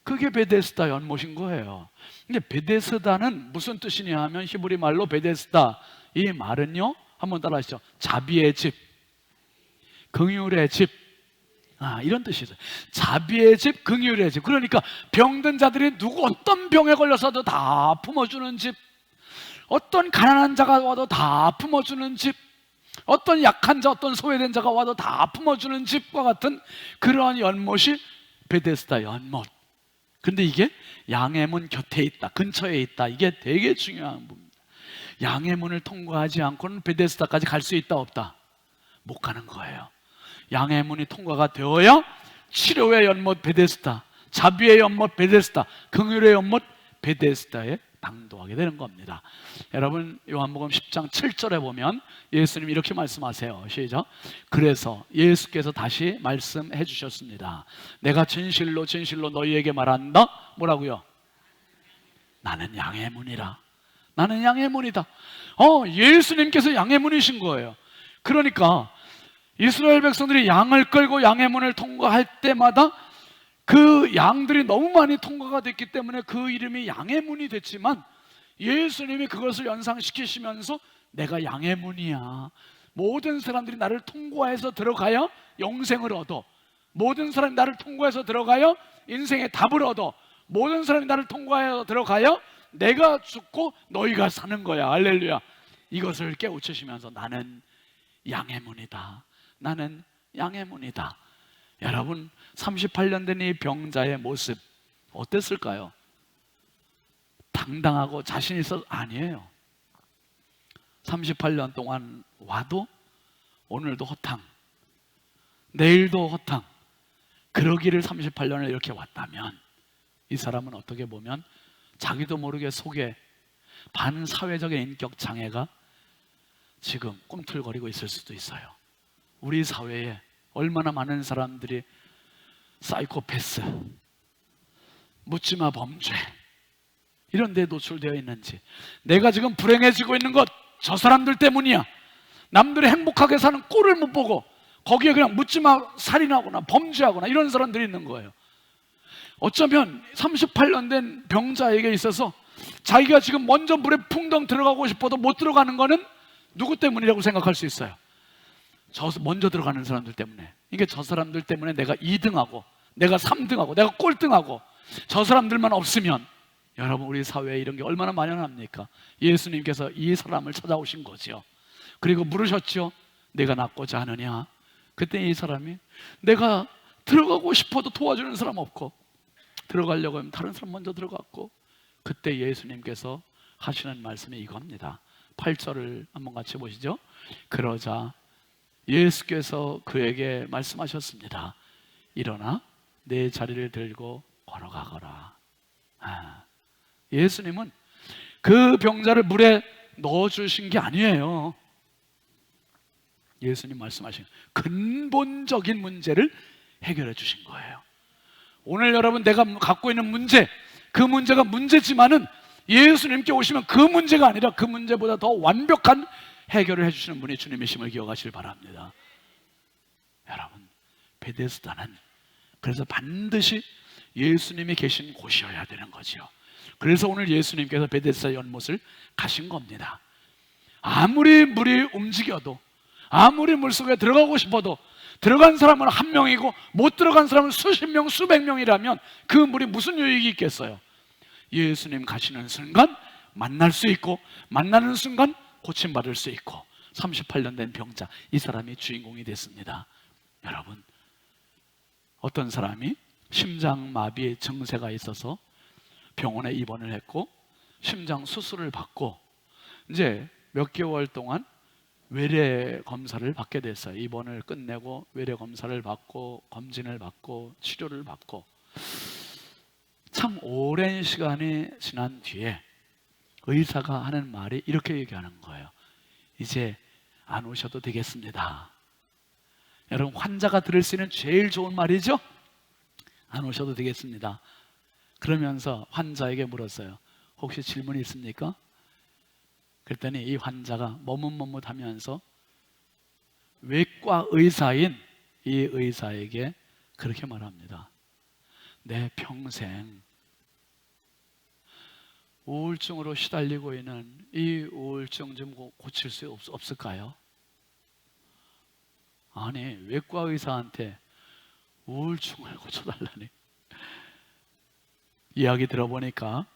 그게 베데스다 연못인 거예요. 근데 베데스다는 무슨 뜻이냐 하면, 히브리 말로 베데스다, 이 말은요, 한번 따라하시죠. 자비의 집, 긍휼의 집, 이런 뜻이죠. 자비의 집, 긍휼의 집. 그러니까 병든 자들이 누구 어떤 병에 걸려서도 다 품어주는 집, 어떤 가난한 자가 와도 다 품어주는 집, 어떤 약한 자, 어떤 소외된 자가 와도 다 품어주는 집과 같은 그러한 연못이 베데스다 연못. 근데 이게 양의 문 곁에 있다, 근처에 있다. 이게 되게 중요한 부분입니다. 양의 문을 통과하지 않고는 베데스다까지 갈 수 있다 없다? 못 가는 거예요. 양의 문이 통과가 되어야 치료의 연못 베데스다, 자비의 연못 베데스다, 긍휼의 연못 베데스다에 당도하게 되는 겁니다. 여러분, 요한복음 10장 7절에 보면 예수님이 이렇게 말씀하세요. 시작. 그래서 예수께서 다시 말씀해 주셨습니다. 내가 진실로 진실로 너희에게 말한다. 뭐라고요? 나는 양의 문이라. 나는 양의 문이다. 예수님께서 양의 문이신 거예요. 그러니까 이스라엘 백성들이 양을 끌고 양의 문을 통과할 때마다 그 양들이 너무 많이 통과가 됐기 때문에 그 이름이 양의 문이 됐지만, 예수님이 그것을 연상시키시면서 내가 양의 문이야, 모든 사람들이 나를 통과해서 들어가야 영생을 얻어, 모든 사람이 나를 통과해서 들어가야 인생의 답을 얻어, 모든 사람이 나를 통과해서 들어가야 내가 죽고 너희가 사는 거야. 할렐루야. 이것을 깨우치시면서 나는 양의 문이다, 나는 양의 문이다. 여러분, 38년 된 이 병자의 모습 어땠을까요? 당당하고 자신 있어? 아니에요. 38년 동안 와도 오늘도 허탕, 내일도 허탕, 그러기를 38년을 이렇게 왔다면 이 사람은 어떻게 보면 자기도 모르게 속에 반사회적인 인격 장애가 지금 꿈틀거리고 있을 수도 있어요. 우리 사회에 얼마나 많은 사람들이 사이코패스, 묻지마 범죄 이런 데 노출되어 있는지, 내가 지금 불행해지고 있는 것 저 사람들 때문이야, 남들이 행복하게 사는 꼴을 못 보고 거기에 그냥 묻지마 살인하거나 범죄하거나 이런 사람들이 있는 거예요. 어쩌면 38년 된 병자에게 있어서 자기가 지금 먼저 물에 풍덩 들어가고 싶어도 못 들어가는 거는 누구 때문이라고 생각할 수 있어요? 저 먼저 들어가는 사람들 때문에. 이게 저 사람들 때문에 내가 2등하고 내가 3등하고 내가 꼴등하고, 저 사람들만 없으면, 여러분 우리 사회에 이런 게 얼마나 만연합니까? 예수님께서 이 사람을 찾아오신 거죠. 그리고 물으셨죠. 내가 낫고자 하느냐? 그때 이 사람이 내가 들어가고 싶어도 도와주는 사람 없고, 들어가려고 하면 다른 사람 먼저 들어갔고, 그때 예수님께서 하시는 말씀이 이겁니다. 8절을 한번 같이 보시죠. 그러자 예수께서 그에게 말씀하셨습니다. 일어나 내 자리를 들고 걸어가거라. 예수님은 그 병자를 물에 넣어주신 게 아니에요. 예수님 말씀하신 근본적인 문제를 해결해 주신 거예요. 오늘 여러분 내가 갖고 있는 문제, 그 문제가 문제지만은 예수님께 오시면 그 문제가 아니라 그 문제보다 더 완벽한 해결을 해주시는 분이 주님이심을 기억하시길 바랍니다. 여러분, 베데스다는 그래서 반드시 예수님이 계신 곳이어야 되는 거죠. 그래서 오늘 예수님께서 베데스다 연못을 가신 겁니다. 아무리 물이 움직여도, 아무리 물속에 들어가고 싶어도 들어간 사람은 한 명이고 못 들어간 사람은 수십 명, 수백 명이라면 그 물이 무슨 유익이 있겠어요? 예수님 가시는 순간 만날 수 있고, 만나는 순간 고침받을 수 있고, 38년 된 병자, 이 사람이 주인공이 됐습니다. 여러분, 어떤 사람이 심장마비 증세가 있어서 병원에 입원을 했고 심장 수술을 받고 이제 몇 개월 동안 외래 검사를 받게 됐어요. 입원을 끝내고 외래 검사를 받고 검진을 받고 치료를 받고, 참 오랜 시간이 지난 뒤에 의사가 하는 말이 이렇게 얘기하는 거예요. 이제 안 오셔도 되겠습니다. 여러분, 환자가 들을 수 있는 제일 좋은 말이죠. 안 오셔도 되겠습니다. 그러면서 환자에게 물었어요. 혹시 질문이 있습니까? 그랬더니 이 환자가 머뭇머뭇하면서 외과 의사인 이 의사에게 그렇게 말합니다. 내 평생 우울증으로 시달리고 있는 이 우울증 좀 고칠 수 없을까요? 아니, 외과 의사한테 우울증을 고쳐달라니. 이야기 들어보니까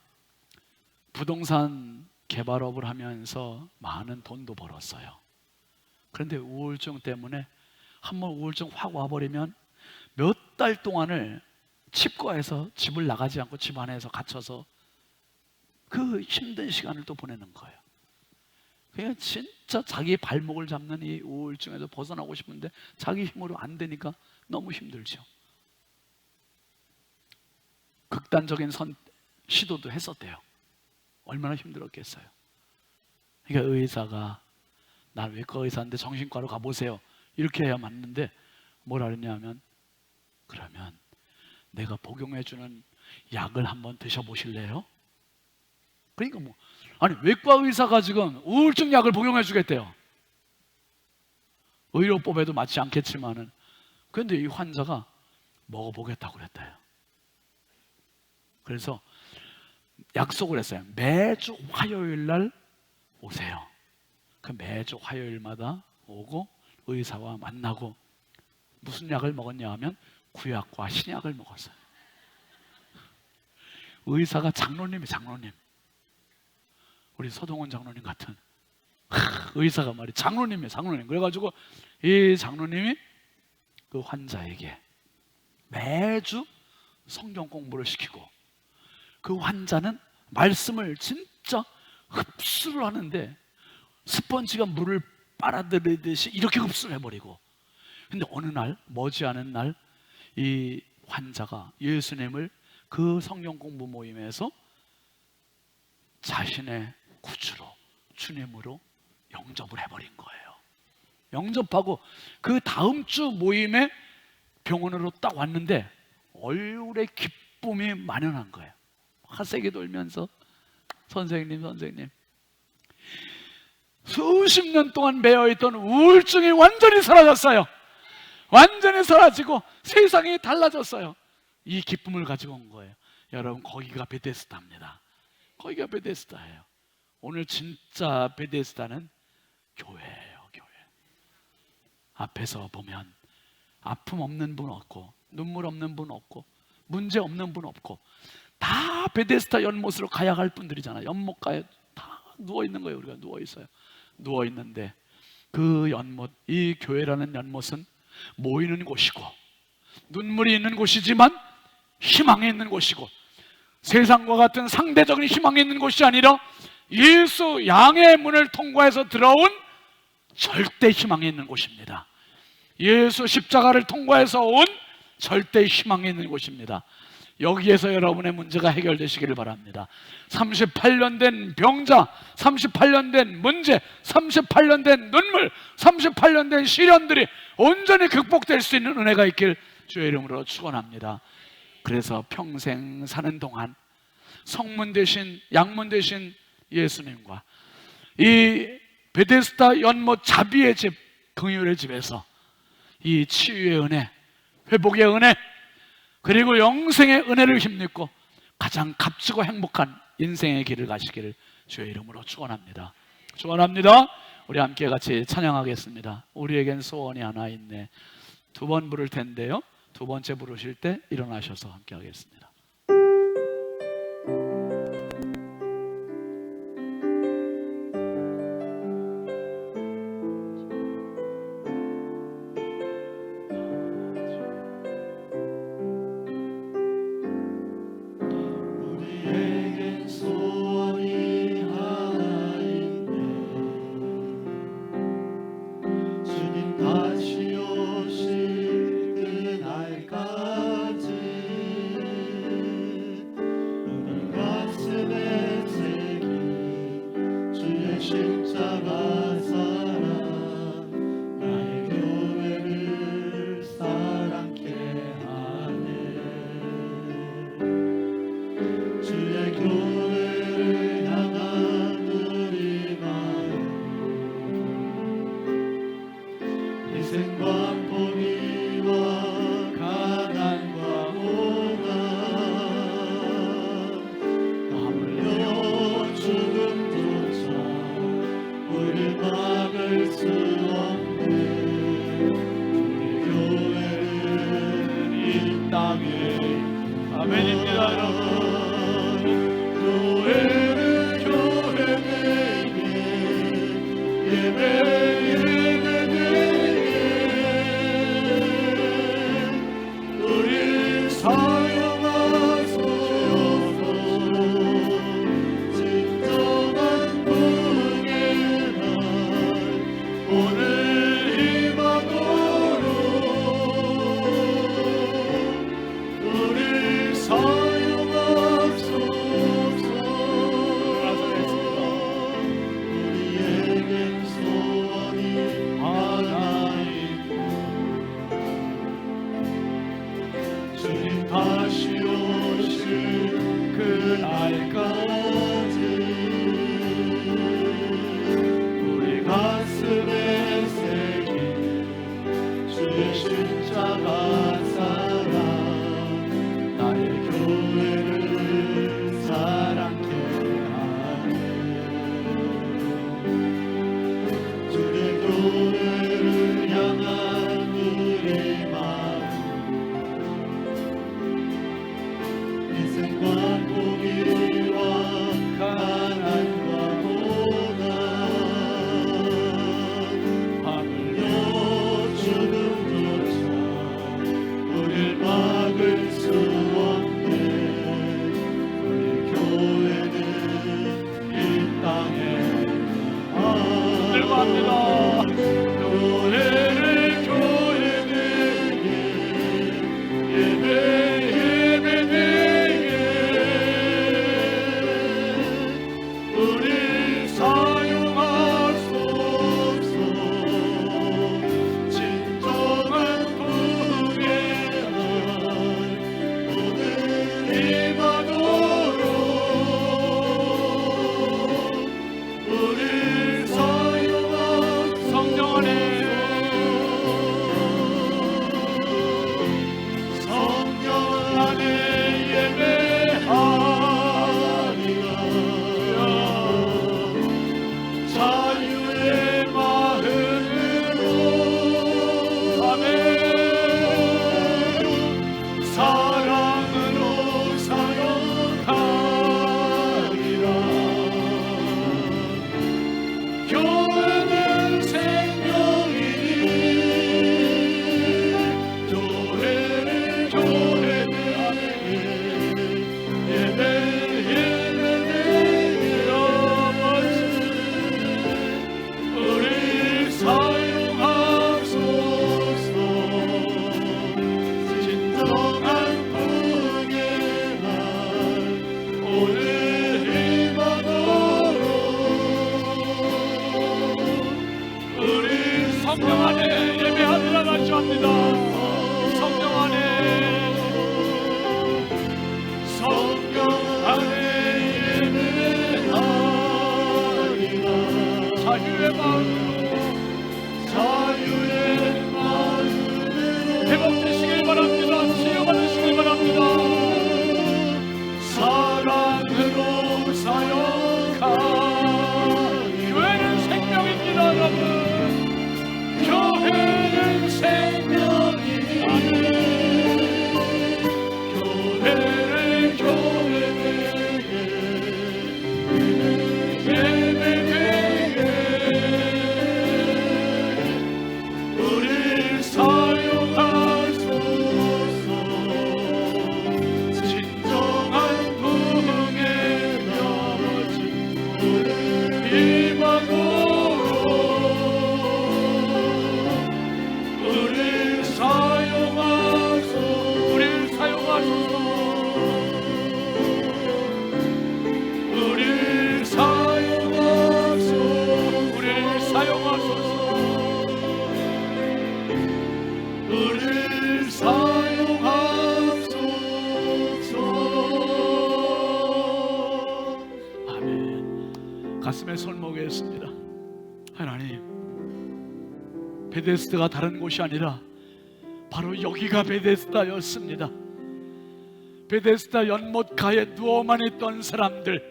부동산 개발업을 하면서 많은 돈도 벌었어요. 그런데 우울증 때문에 한번 우울증 확 와버리면 몇 달 동안을 치과에서 집을 나가지 않고 집 안에서 갇혀서 그 힘든 시간을 또 보내는 거예요. 그냥 진짜 자기 발목을 잡는 이 우울증에서 벗어나고 싶은데 자기 힘으로 안 되니까 너무 힘들죠. 극단적인 시도도 했었대요. 얼마나 힘들었겠어요. 그러니까 의사가, 나 외과 의사인데 정신과로 가보세요, 이렇게 해야 맞는데 뭐라 그랬냐면, 그러면 내가 복용해주는 약을 한번 드셔보실래요? 그러니까 뭐, 아니 외과 의사가 지금 우울증 약을 복용해 주겠대요. 의료법에도 맞지 않겠지만은, 그런데 이 환자가 먹어보겠다고 그랬대요. 그래서 약속을 했어요. 매주 화요일 날 오세요. 그 매주 화요일마다 오고 의사와 만나고, 무슨 약을 먹었냐 하면 구약과 신약을 먹었어요. 의사가 장로님. 우리 서동원 장로님 같은 의사가 말이 장로님. 그래가지고 이 장로님이 그 환자에게 매주 성경 공부를 시키고, 그 환자는 말씀을 진짜 흡수를 하는데 스펀지가 물을 빨아들이듯이 이렇게 흡수를 해버리고, 근데 어느 날, 머지않은 날 이 환자가 예수님을 그 성경 공부 모임에서 자신의 구주로, 주님으로 영접을 해버린 거예요. 영접하고 그 다음 주 모임에 병원으로 딱 왔는데 얼굴에 기쁨이 만연한 거예요. 화색이 돌면서 선생님 수십 년 동안 매여있던 우울증이 완전히 사라졌어요. 완전히 사라지고 세상이 달라졌어요. 이 기쁨을 가지고 온 거예요. 여러분, 거기가 베데스다입니다. 거기가 베데스다예요. 오늘 진짜 베데스다는 교회예요. 교회. 앞에서 보면 아픔 없는 분 없고, 눈물 없는 분 없고, 문제 없는 분 없고, 다 베데스다 연못으로 가야 할 분들이잖아요. 연못가에 다 누워있는 거예요. 우리가 누워있어요. 누워있는데 그 연못, 이 교회라는 연못은 모이는 곳이고, 눈물이 있는 곳이지만 희망이 있는 곳이고, 세상과 같은 상대적인 희망이 있는 곳이 아니라 예수 양의 문을 통과해서 들어온 절대 희망이 있는 곳입니다. 예수 십자가를 통과해서 온 절대 희망이 있는 곳입니다. 여기에서 여러분의 문제가 해결되시기를 바랍니다. 38년 된 병자, 38년 된 문제, 38년 된 눈물, 38년 된 시련들이 온전히 극복될 수 있는 은혜가 있길 주의 이름으로 축원합니다. 그래서 평생 사는 동안 성문 대신, 양문 대신 예수님과 이 베데스다 연못 자비의 집, 긍휼의 집에서 이 치유의 은혜, 회복의 은혜, 그리고 영생의 은혜를 힘입고 가장 값지고 행복한 인생의 길을 가시기를 주의 이름으로 축원합니다. 축원합니다. 우리 함께 같이 찬양하겠습니다. 우리에겐 소원이 하나 있네. 두 번 부를 텐데요, 두 번째 부르실 때 일어나셔서 함께 하겠습니다. 아멘입니다, 여러분. 교회는 희생과 포기와 가난과 고난 하물며 죽음조차 우릴 막을 수 없네. 우리 교회는 이 땅에 들어갑니다. 성령 안에 예배하느라 가시합니다. 성령 안에, 성령 안에 예배하리라. 자유의 마음으로, 자유의 마음으로 회복되시길 바랍니다. 치유받으시길 바랍니다. 사랑으로 사역하. 교회는 생명입니다, 여러분. 교회는 생명이니 교회는 예배되게 우릴 사용하소서. 진정한 부흥의 묘지 임하고 가슴에 손 모으겠습니다. 하나님, 베데스다가 다른 곳이 아니라 바로 여기가 베데스다였습니다. 베데스다 연못가에 누워만 있던 사람들,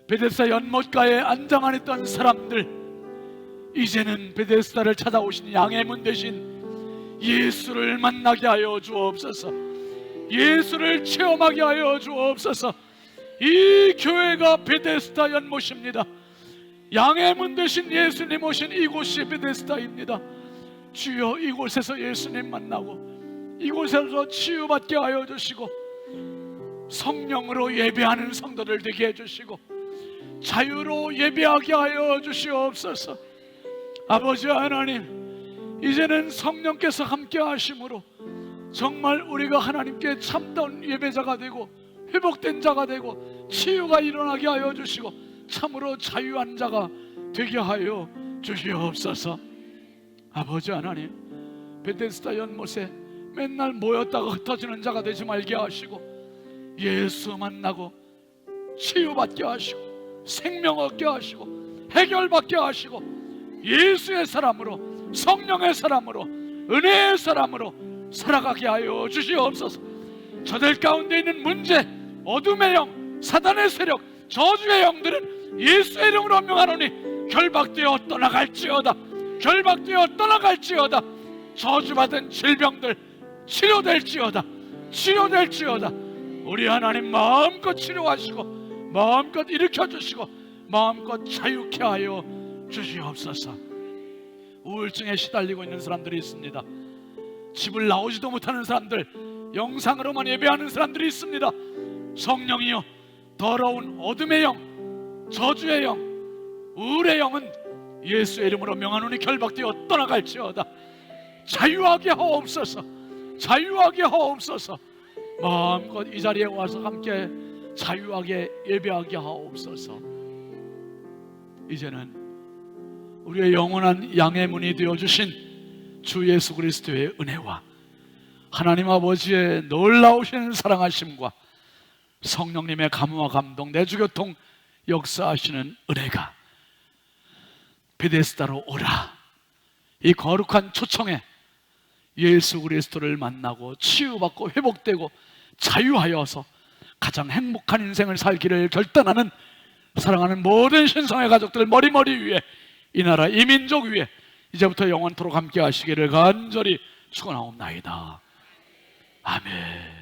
베데스다 연못가에 앉아만 있던 사람들, 이제는 베데스다를 찾아오신 양의 문 대신 예수를 만나게 하여 주옵소서. 예수를 체험하게 하여 주옵소서. 이 교회가 베데스다 연못입니다. 양의 문 대신 예수님 오신 이곳이 베데스다입니다. 주여, 이곳에서 예수님 만나고 이곳에서 치유받게 하여 주시고 성령으로 예배하는 성도들 되게 해주시고 자유로 예배하게 하여 주시옵소서. 아버지 하나님, 이제는 성령께서 함께 하심으로 정말 우리가 하나님께 참다운 예배자가 되고 회복된 자가 되고 치유가 일어나게 하여 주시고 참으로 자유한 자가 되게 하여 주시옵소서. 아버지 하나님, 베데스다 연못에 맨날 모였다가 흩어지는 자가 되지 말게 하시고 예수 만나고 치유받게 하시고 생명 얻게 하시고 해결받게 하시고 예수의 사람으로, 성령의 사람으로, 은혜의 사람으로 살아가게 하여 주시옵소서. 저들 가운데 있는 문제, 어둠의 영, 사단의 세력, 저주의 영들은 예수의 이름으로 명하노니 결박되어 떠나갈지어다. 결박되어 떠나갈지어다. 저주받은 질병들 치료될지어다. 치료될지어다. 우리 하나님 마음껏 치료하시고 마음껏 일으켜주시고 마음껏 자유케 하여 주시옵소서. 우울증에 시달리고 있는 사람들이 있습니다. 집을 나오지도 못하는 사람들, 영상으로만 예배하는 사람들이 있습니다. 성령이여, 더러운 어둠의 영, 저주의 영, 우울의 영은 예수의 이름으로 명하노니 결박되어 떠나갈지어다. 자유하게 하옵소서. 자유하게 하옵소서. 마음껏 이 자리에 와서 함께 자유하게 예배하게 하옵소서. 이제는 우리의 영원한 양의 문이 되어주신 주 예수 그리스도의 은혜와 하나님 아버지의 놀라우신 사랑하심과 성령님의 감화 감동 내주교통 역사하시는 은혜가 베데스다로 오라, 이 거룩한 초청에 예수 그리스도를 만나고 치유받고 회복되고 자유하여서 가장 행복한 인생을 살기를 결단하는 사랑하는 모든 신성의 가족들 머리머리 위에, 이 나라 이 민족 위에 이제부터 영원토록 함께 하시기를 간절히 축원하옵나이다. 아멘.